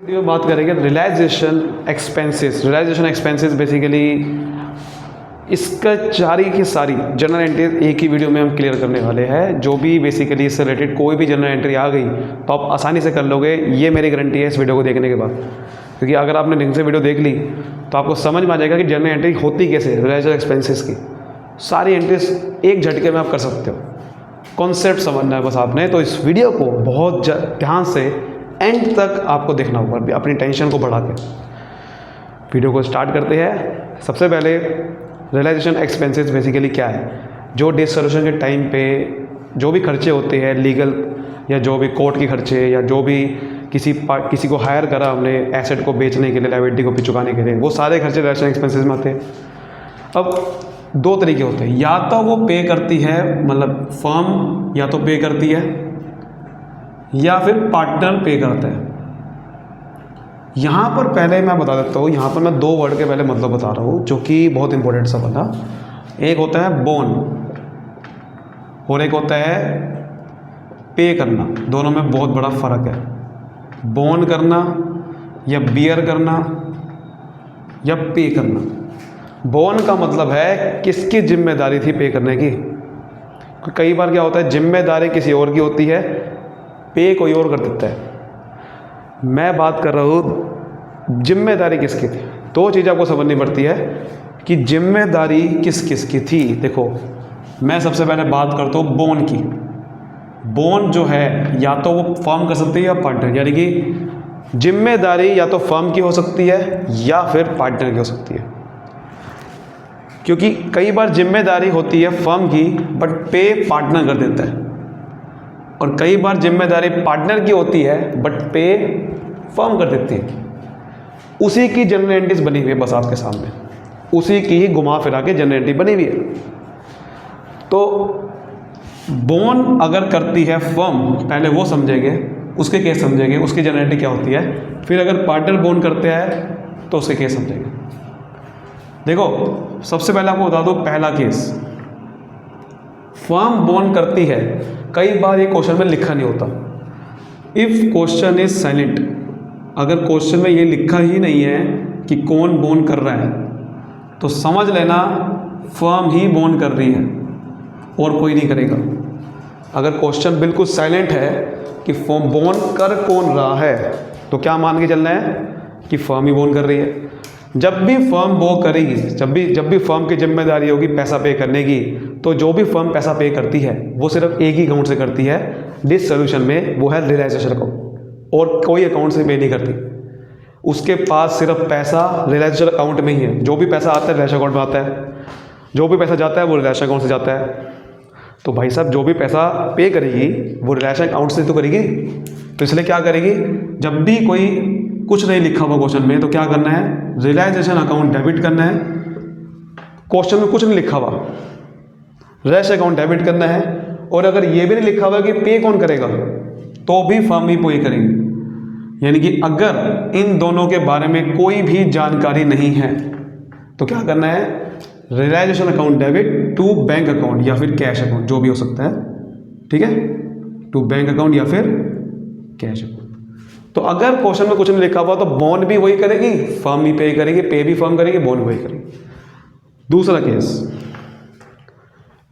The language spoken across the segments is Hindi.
वीडियो बात करेंगे realisation expenses. Realisation expenses basically इसका सारी की सारी जनरल एंट्री एक ही वीडियो में हम क्लियर करने वाले हैं। जो भी बेसिकली इससे रिलेटेड कोई भी जनरल एंट्री आ गई तो आप आसानी से कर लोगे, ये मेरी गारंटी है इस वीडियो को देखने के बाद। क्योंकि अगर आपने ढंग से वीडियो देख ली तो आपको समझ में आ जाएगा कि जनरल एंट्री होती कैसे, रियलाइजेशन एक्सपेंसेस की सारी एंट्रीज एक झटके में आप कर सकते हो। कॉन्सेप्ट समझना है बस आपने, तो इस वीडियो को बहुत ध्यान से एंड तक आपको देखना होगा अपनी टेंशन को बढ़ा के। वीडियो को स्टार्ट करते हैं। सबसे पहले रियलाइजेशन एक्सपेंसेस बेसिकली क्या है? जो डिसोल्यूशन के टाइम पे जो भी खर्चे होते हैं लीगल, या जो भी कोर्ट के खर्चे, या जो भी किसी को हायर करा हमने एसेट को बेचने के लिए, लायबिलिटी को चुकाने के लिए, वो सारे खर्चे रियलाइजेशन एक्सपेंसेस में आते हैं। अब दो तरीके होते हैं, या तो वो पे करती है मतलब फर्म या तो पे करती है, या फिर पार्टनर पे करता है। यहाँ पर पहले मैं बता देता हूँ, यहाँ पर मैं दो वर्ड के पहले मतलब बता रहा हूँ जो कि बहुत इंपॉर्टेंट सा बता। एक होता है बोन और एक होता है पे करना। दोनों में बहुत बड़ा फ़र्क है। बोन करना या बियर करना या पे करना। बोन का मतलब है किसकी जिम्मेदारी थी पे करने की। कई बार क्या होता है, जिम्मेदारी किसी और की होती है, पे कोई और कर देता है। मैं बात कर रहा हूँ जिम्मेदारी किसकी थी। दो चीज़ आपको समझनी पड़ती है कि जिम्मेदारी किस किस की थी। देखो, मैं सबसे पहले बात करता हूँ बोन की। बोन जो है या तो वो फर्म कर सकती है या पार्टनर, यानी कि जिम्मेदारी या तो फर्म की हो सकती है या फिर पार्टनर की हो सकती है। क्योंकि कई बार जिम्मेदारी होती है फर्म की बट पे पार्टनर कर देता है, और कई बार जिम्मेदारी पार्टनर की होती है बट पे फर्म कर देती है। उसी की जनरल एंट्रीज बनी हुई है बस आपके सामने, उसी की ही घुमा फिरा के जनरल एंट्री बनी हुई है। तो बोन अगर करती है फर्म, पहले वो समझेंगे, उसके केस समझेंगे, उसकी जनरल एंट्री क्या होती है। फिर अगर पार्टनर बोन करते हैं तो उसके केस समझेंगे। देखो, सबसे पहले आपको बता दो पहला केस, फर्म बोन करती है। कई बार ये क्वेश्चन में लिखा नहीं होता। इफ़ क्वेश्चन इज साइलेंट, अगर क्वेश्चन में ये लिखा ही नहीं है कि कौन बोन कर रहा है तो समझ लेना फर्म ही बोन कर रही है और कोई नहीं करेगा। अगर क्वेश्चन बिल्कुल साइलेंट है कि फर्म बोन कर कौन रहा है तो क्या मान के चलना है कि फर्म ही बोन कर रही है। जब भी फर्म वो करेगी, जब भी फर्म की जिम्मेदारी होगी पैसा पे करने की, तो जो भी फर्म पैसा पे करती है वो सिर्फ एक ही अकाउंट से करती है डिसोल्यूशन में, वो है रियलाइजेशन अकाउंट, और कोई अकाउंट से पे नहीं करती। उसके पास सिर्फ पैसा रियलाइजेशन अकाउंट में ही है। जो भी पैसा आता है रियलाइजेशन अकाउंट में आता है, जो भी पैसा जाता है वो रियलाइजेशन अकाउंट से जाता है। तो भाई साहब, जो भी पैसा पे करेगी वो रियलाइजेशन अकाउंट से तो करेगी। तो इसलिए क्या करेगी, जब भी कोई कुछ नहीं लिखा हुआ क्वेश्चन में तो क्या करना है, रियलाइजेशन अकाउंट डेबिट करना है। क्वेश्चन में कुछ नहीं लिखा हुआ, रियलाइजेशन अकाउंट डेबिट करना है। और अगर ये भी नहीं लिखा हुआ कि पे कौन करेगा तो भी फर्म ही पे करेगी। यानी कि अगर इन दोनों के बारे में कोई भी जानकारी नहीं है तो क्या करना है, realisation account debit to bank account या फिर कैश अकाउंट, जो भी हो सकता है, ठीक है, टू बैंक अकाउंट या फिर कैश अकाउंट। तो अगर क्वेश्चन में कुछ नहीं लिखा हुआ तो बोन भी वही करेगी, फर्म भी पे करेगी, पे भी फर्म करेगी, बोन वही करेगी। दूसरा case,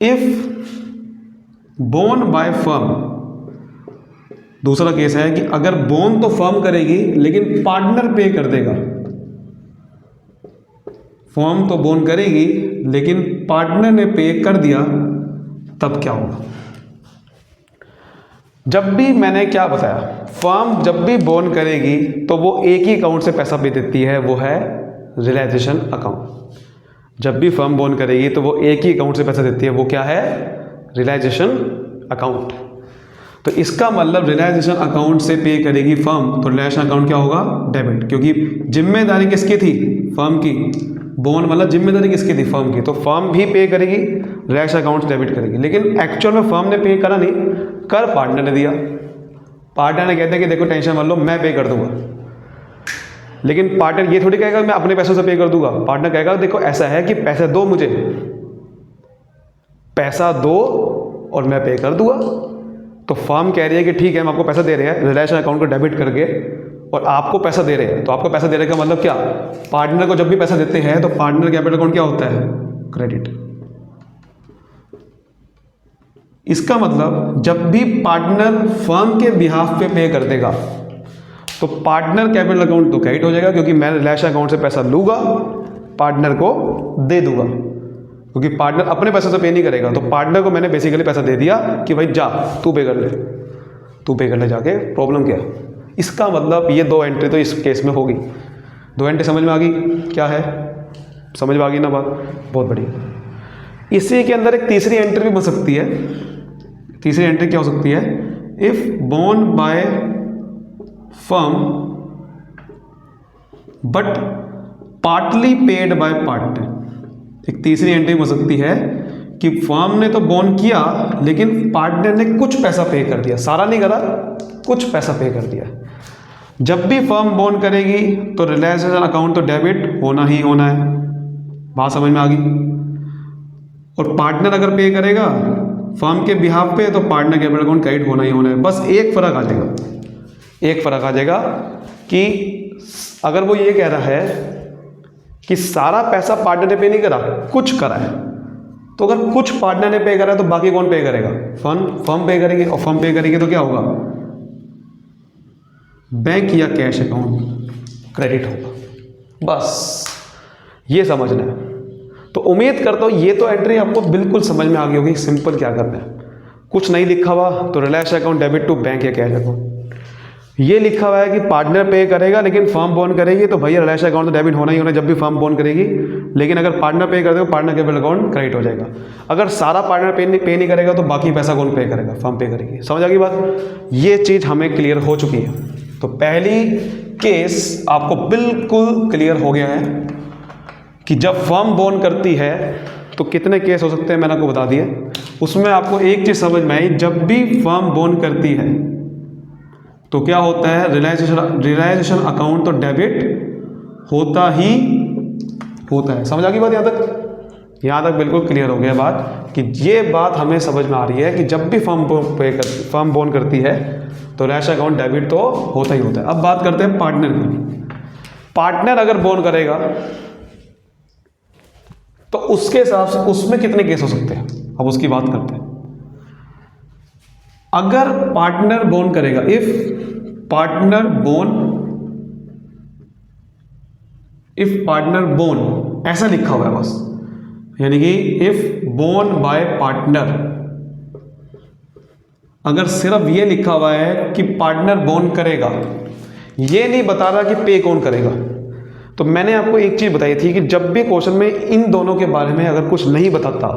if borne by firm. दूसरा केस है कि अगर बोन तो फर्म करेगी लेकिन पार्टनर पे कर देगा। फर्म तो बोन करेगी लेकिन पार्टनर ने पे कर दिया, तब क्या होगा? जब भी मैंने क्या बताया, फर्म जब भी बोन करेगी तो वो एक ही अकाउंट से पैसा पे देती है, वो है रियलाइजेशन अकाउंट। जब भी फर्म बोन करेगी तो वो एक ही अकाउंट से पैसा देती है, वो क्या है, रियलाइजेशन अकाउंट। तो इसका मतलब रियलाइजेशन अकाउंट से पे करेगी फर्म तो रियलाइजेशन अकाउंट क्या होगा, डेबिट। क्योंकि जिम्मेदारी किसकी थी, फर्म की। बोन मतलब जिम्मेदारी किसकी थी, फर्म की। तो फर्म भी पे करेगी, रियलाइजेशन अकाउंट डेबिट करेगी। लेकिन एक्चुअल में फर्म ने पे करा नहीं, कर पार्टनर ने दिया। पार्टनर ने कहते हैं कि देखो टेंशन मत लो, मैं पे कर दूंगा। लेकिन पार्टनर ये थोड़ी कहेगा मैं अपने पैसों से पे कर दूंगा। पार्टनर कहेगा देखो ऐसा है कि पैसे दो, मुझे पैसा दो और मैं पे कर दूंगा। तो फर्म कह रही है कि ठीक है हम आपको पैसा दे रहे हैं, रियलाइजेशन अकाउंट को डेबिट करके और आपको पैसा दे रहे हैं, तो आपको पैसा देने का मतलब क्या, पार्टनर को जब भी पैसा देते हैं तो पार्टनर कैपिटल अकाउंट क्या होता है, क्रेडिट। इसका मतलब जब भी पार्टनर फर्म के बिहाफ पे पे कर देगा तो पार्टनर कैपिटल अकाउंट तो क्रेडिट हो जाएगा, क्योंकि मैं रिलैक्स अकाउंट से पैसा लूंगा, पार्टनर को दे दूंगा, क्योंकि पार्टनर अपने पैसे से पे नहीं करेगा, तो पार्टनर को मैंने बेसिकली पैसा दे दिया कि भाई जा तू पे कर ले, तू पे कर ले जाके, प्रॉब्लम क्या। इसका मतलब ये 2 एंट्री तो इस केस में होगी। 2 एंट्री समझ में आ गई क्या है, समझ में आ गई ना बात, बहुत बढ़िया। इसी के अंदर एक तीसरी एंट्री भी बन सकती है। तीसरी एंट्री क्या हो सकती है, if borne by firm but partly paid by partner. एक तीसरी एंट्री हो सकती है कि फर्म ने तो बॉन्ड किया लेकिन पार्टनर ने कुछ पैसा पे कर दिया, सारा नहीं करा, कुछ पैसा पे कर दिया। जब भी फर्म बॉन्ड करेगी तो रिलैक्सेशन अकाउंट तो डेबिट होना ही होना है, बात समझ में आ गई। और पार्टनर अगर पे करेगा फर्म के बिहाफ पे तो पार्टनर कैपिटल अकाउंट क्रेडिट होना ही होना है। बस एक फ़र्क आ जाएगा, एक फ़र्क आ जाएगा कि अगर वो ये कह रहा है कि सारा पैसा पार्टनर ने पे नहीं करा, कुछ करा है, तो अगर कुछ पार्टनर ने पे करा है तो बाकी कौन पे करेगा, फर्म पे करेगी, और फर्म पे करेगी तो क्या होगा, बैंक या कैश अकाउंट क्रेडिट होगा। बस ये समझना है। तो उम्मीद करता हूँ ये तो एंट्री आपको बिल्कुल समझ में आ गई होगी। सिंपल क्या करना है, कुछ नहीं लिखा हुआ तो relax account debit to bank या कैश अकाउंट। ये लिखा हुआ है कि पार्टनर पे करेगा लेकिन फर्म बॉन्ड करेगी तो भैया रिलैक्स अकाउंट तो डेबिट होना ही होना जब भी फर्म बॉन्ड करेगी, लेकिन अगर पार्टनर पे कर देगा पार्टनर कैपिटल अकाउंट क्रेडिट हो जाएगा। अगर सारा पार्टनर पे नहीं करेगा तो बाकी पैसा कौन पे करेगा, फर्म पे करेगी। समझ आ गई बात, ये चीज़ हमें क्लियर हो चुकी है। तो पहली केस आपको बिल्कुल क्लियर हो गया है कि जब फर्म बॉन्ड करती है तो कितने केस हो सकते हैं, मैंने आपको बता दिया। उसमें आपको एक चीज़ समझ में आई, जब भी फर्म बॉन्ड करती है तो क्या होता है, रियलाइजेशन अकाउंट तो डेबिट होता ही होता है। समझ आ गई बात यहाँ तक? यहाँ तक बिल्कुल क्लियर हो गया बात कि ये बात हमें समझ में आ रही है कि जब भी फर्म बॉन्ड करती है तो रियलाइजेशन अकाउंट डेबिट तो होता ही होता है। अब बात करते हैं पार्टनर की। पार्टनर अगर बॉन्ड करेगा तो उसके हिसाब से उसमें कितने केस हो सकते हैं, अब उसकी बात करते हैं। अगर पार्टनर बॉन्ड करेगा, इफ पार्टनर बॉन्ड ऐसा लिखा हुआ है बस, यानी कि इफ बॉन्ड बाय पार्टनर, अगर सिर्फ ये लिखा हुआ है कि पार्टनर बॉन्ड करेगा, ये नहीं बता रहा कि पे कौन करेगा, तो मैंने आपको एक चीज बताई थी कि जब भी क्वेश्चन में इन दोनों के बारे में अगर कुछ नहीं बताता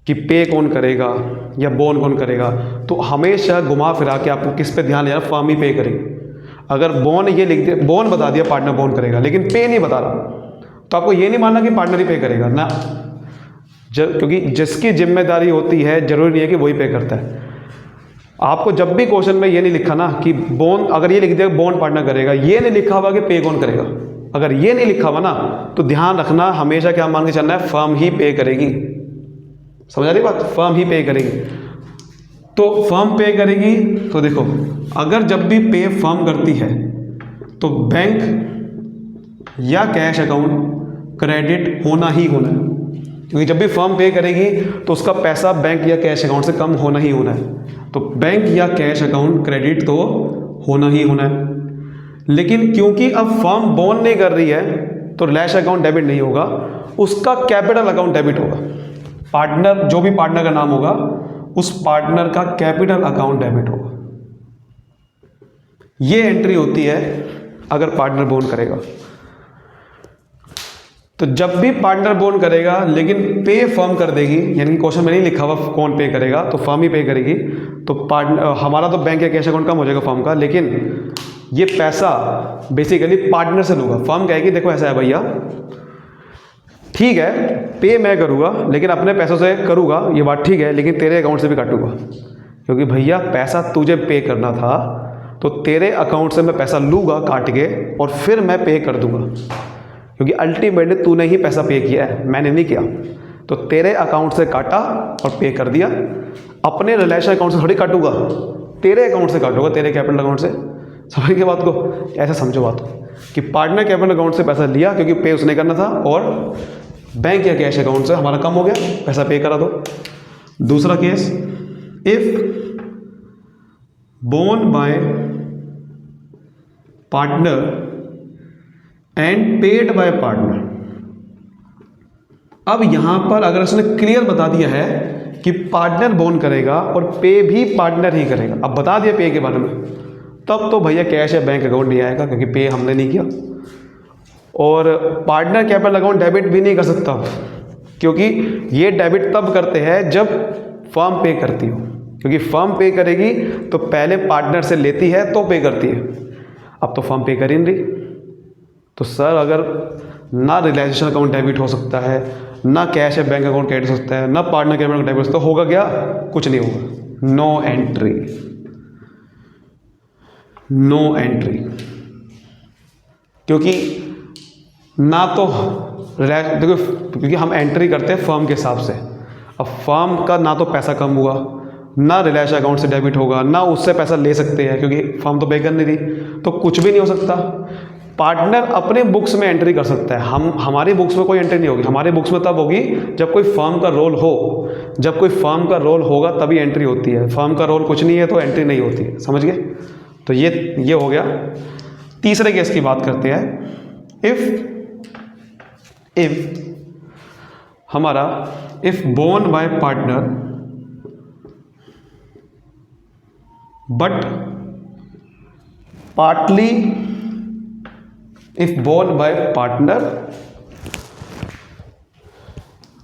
कि पे कौन करेगा या बॉन्ड कौन करेगा, तो हमेशा घुमा फिरा के आपको किस पे ध्यान देना, फर्म ही पे करेगी। अगर बॉन्ड ये लिख दिया, बॉन्ड बता दिया पार्टनर बॉन्ड करेगा लेकिन पे नहीं बता रहा, तो आपको ये नहीं मानना कि पार्टनर ही पे करेगा ना, क्योंकि जिसकी जिम्मेदारी होती है जरूरी नहीं है कि वही पे करता है। आपको जब भी क्वेश्चन में ये नहीं लिखा ना कि बॉन्ड, अगर ये लिख दिया बॉन्ड पार्टनर करेगा, ये नहीं लिखा हुआ कि पे कौन करेगा, अगर ये नहीं लिखा हुआ ना तो ध्यान रखना हमेशा क्या मान के चलना है, फर्म ही पे करेगी। समझ आ रही बात, फर्म ही पे करेगी। तो फर्म पे करेगी तो देखो, अगर जब भी पे फर्म करती है तो बैंक या कैश अकाउंट क्रेडिट होना ही होना है, क्योंकि जब भी फर्म पे करेगी तो उसका पैसा बैंक या कैश अकाउंट से कम होना ही होना है, तो बैंक या कैश अकाउंट क्रेडिट तो होना ही होना है। लेकिन क्योंकि अब फर्म बॉन्ड नहीं कर रही है तो रिलैक्स अकाउंट डेबिट नहीं होगा, उसका कैपिटल अकाउंट डेबिट होगा। पार्टनर, जो भी पार्टनर का नाम होगा उस पार्टनर का कैपिटल अकाउंट डेबिट होगा। ये एंट्री होती है अगर पार्टनर बॉन्ड करेगा। तो जब भी पार्टनर बॉन्ड करेगा लेकिन पे फर्म कर देगी, यानी कि क्वेश्चन में नहीं लिखा हुआ कौन पे करेगा, तो फर्म ही पे करेगी, तो पार्टनर, हमारा तो बैंक या कैश अकाउंट कम हो जाएगा फर्म का, लेकिन ये पैसा बेसिकली पार्टनर से लूँगा। फर्म कहेगी देखो ऐसा है भैया, ठीक है पे मैं करूँगा लेकिन अपने पैसों से करूँगा, ये बात ठीक है, लेकिन तेरे अकाउंट से भी काटूंगा, क्योंकि भैया पैसा तुझे पे करना था तो तेरे अकाउंट से मैं पैसा लूँगा काट के और फिर मैं पे कर दूँगा, क्योंकि अल्टीमेटली तूने ही पैसा पे किया है, मैंने नहीं किया। तो तेरे अकाउंट से काटा और पे कर दिया, अपने रिलेशन अकाउंट से थोड़ी काटूंगा, तेरे अकाउंट से काटूंगा, तेरे कैपिटल अकाउंट से। समझ गए बात को? ऐसे समझो बात को कि पार्टनर कैपिटल अकाउंट से पैसा लिया क्योंकि पे उसने करना था, और बैंक या कैश अकाउंट से हमारा कम हो गया, पैसा पे करा दो। दूसरा case, if borne by partner and paid by partner. अब यहां पर अगर उसने क्लियर बता दिया है कि पार्टनर बोन करेगा और पे भी पार्टनर ही करेगा, अब बता दिया पे के बारे में, तब तो भैया कैश या बैंक अकाउंट नहीं आएगा क्योंकि पे हमने नहीं किया। और पार्टनर कैपिटल अकाउंट डेबिट भी नहीं कर सकता क्योंकि ये डेबिट तब करते हैं जब फर्म पे करती हो, क्योंकि फर्म पे करेगी तो पहले पार्टनर से लेती है तो पे करती है। अब तो फर्म पे कर ही नहीं रही, तो सर अगर ना रियलाइजेशन अकाउंट डेबिट हो सकता है, ना कैश या बैंक अकाउंट क्रेडिट हो सकता है, ना पार्टनर कैपिटल अकाउंट डेबिट हो सकता है, तो होगा क्या? कुछ नहीं होगा, नो एंट्री, नो एंट्री। क्योंकि ना तो देखो, क्योंकि हम एंट्री करते हैं फर्म के हिसाब से। अब फर्म का ना तो पैसा कम हुआ, ना रिलायंस अकाउंट से डेबिट होगा, ना उससे पैसा ले सकते हैं क्योंकि फर्म तो पे कर नहीं रही, तो कुछ भी नहीं हो सकता। पार्टनर अपने बुक्स में एंट्री कर सकता है, हमारी बुक्स में कोई एंट्री नहीं होगी। हमारी बुक्स में तब होगी जब कोई फर्म का रोल हो, जब कोई फर्म का रोल होगा तभी एंट्री होती है। फर्म का रोल कुछ नहीं है तो एंट्री नहीं होती है, समझ गए? तो ये हो गया। तीसरे केस की बात करते हैं। इफ हमारा if borne by partner but partly, if borne by partner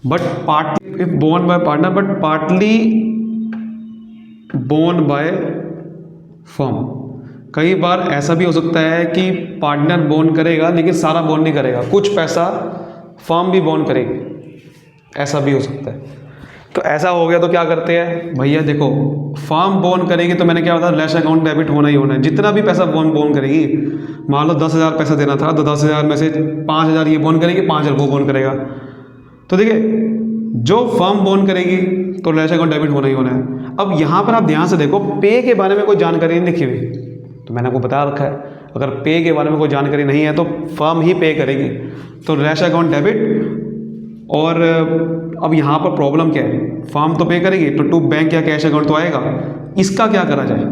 but partly, if borne by partner but partly borne by firm. कई बार ऐसा भी हो सकता है कि पार्टनर बोन करेगा लेकिन सारा बोन नहीं करेगा, कुछ पैसा फर्म भी बोन करेगी, ऐसा भी हो सकता है। तो ऐसा हो गया तो क्या करते हैं भैया? देखो, फर्म बोन करेगी तो मैंने क्या बताया, रिलायंस अकाउंट डेबिट होना ही होना है। जितना भी पैसा बोन करेगी, मान लो 10,000 पैसा देना था तो 10,000 में से 5,000 ये बोन करेगी, 5,000 वो बोन करेगा। तो देखिए, जो फर्म बोन करेगी तो रिलायंस अकाउंट डेबिट होना ही होना है। अब यहाँ पर आप ध्यान से देखो, पे के बारे में कोई जानकारी नहीं लिखी हुई, तो मैंने आपको बता रखा है अगर पे के बारे में कोई जानकारी नहीं है तो फर्म ही पे करेगी, तो रिलायंस अकाउंट डेबिट। और अब यहाँ पर प्रॉब्लम क्या है, फर्म तो पे करेगी तो टू बैंक या कैश अकाउंट तो आएगा। इसका क्या करा जाए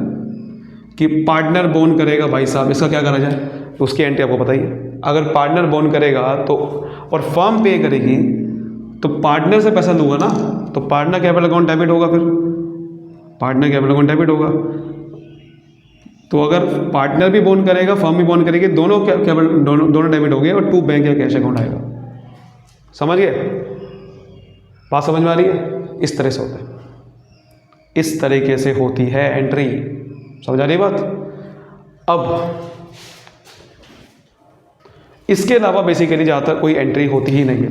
कि पार्टनर बोन करेगा भाई साहब, इसका क्या करा जाए? तो उसकी एंट्री आपको बताइए। अगर पार्टनर बोन करेगा तो और फर्म पे करेगी तो पार्टनर से पैसा लूँगा ना, तो पार्टनर कैपिटल अकाउंट डेबिट होगा, फिर पार्टनर कैपिटल अकाउंट डेबिट होगा। तो अगर पार्टनर भी बोन करेगा, फर्म भी बोन करेगी, दोनों डेबिट हो गए और टू बैंक या कैश अकाउंट आएगा। समझ गए? बात समझ में आ रही है? इस तरह से होता है, इस तरीके से होती है एंट्री। समझ आ रही बात? अब इसके अलावा बेसिकली ज़्यादातर कोई एंट्री होती ही नहीं है।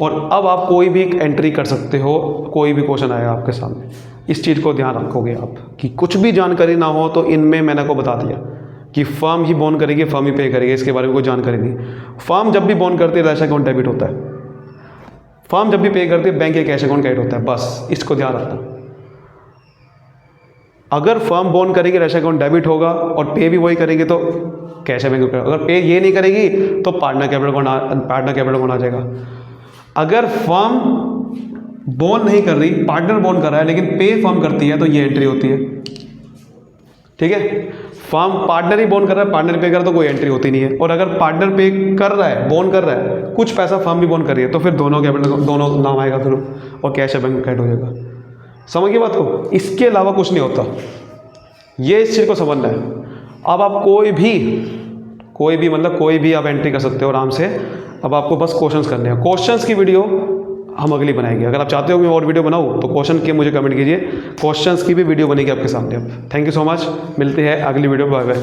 और अब आप कोई भी एंट्री कर सकते हो, कोई भी क्वेश्चन आएगा आपके सामने, इस चीज़ को ध्यान रखोगे आप कि कुछ भी जानकारी ना हो तो इनमें मैंने आपको बता दिया कि फर्म ही बोन करेगी, फर्म ही पे करेगी, इसके बारे में कोई जानकारी नहीं। फर्म जब भी बोन करती है रिलायंस अकाउंट डेबिट होता है, फर्म जब भी पे करती है बैंक या कैश अकाउंट क्रेडिट होता है, बस इसको ध्यान रखना। अगर फर्म बोन करेगी रिलायंस अकाउंट डेबिट होगा और पे भी वही करेगी तो कैश बैंक अकाउंट। अगर पे ये नहीं करेगी तो पार्टनर कैपिटल अकाउंट आ जाएगा। अगर फर्म बोन नहीं कर रही, पार्टनर बोन कर रहा है लेकिन पे फर्म करती है तो ये एंट्री होती है। ठीक है, फर्म पार्टनर ही बोन कर रहा है, पार्टनर पे कर रहा है तो कोई एंट्री होती नहीं है। और अगर पार्टनर पे कर रहा है, बोन कर रहा है, कुछ पैसा फर्म भी बोन कर रही है, तो फिर दोनों कैपिटल, दोनों नाम आएगा फिर, और कैश बैंक क्रेडिट हो जाएगा। समझ गए बात को? इसके अलावा कुछ नहीं होता, ये इस चीज़ को समझना है। अब आप कोई भी मतलब कोई भी आप एंट्री कर सकते हो आराम से। अब आपको बस क्वेश्चंस करने हैं। क्वेश्चंस की वीडियो हम अगली बनाएंगे। अगर आप चाहते हो कि मैं और वीडियो बनाऊँ तो क्वेश्चन के मुझे कमेंट कीजिए, क्वेश्चंस की भी वीडियो बनेगी आपके सामने। अब थैंक यू सो मच, मिलते हैं अगली वीडियो, बाय बाय।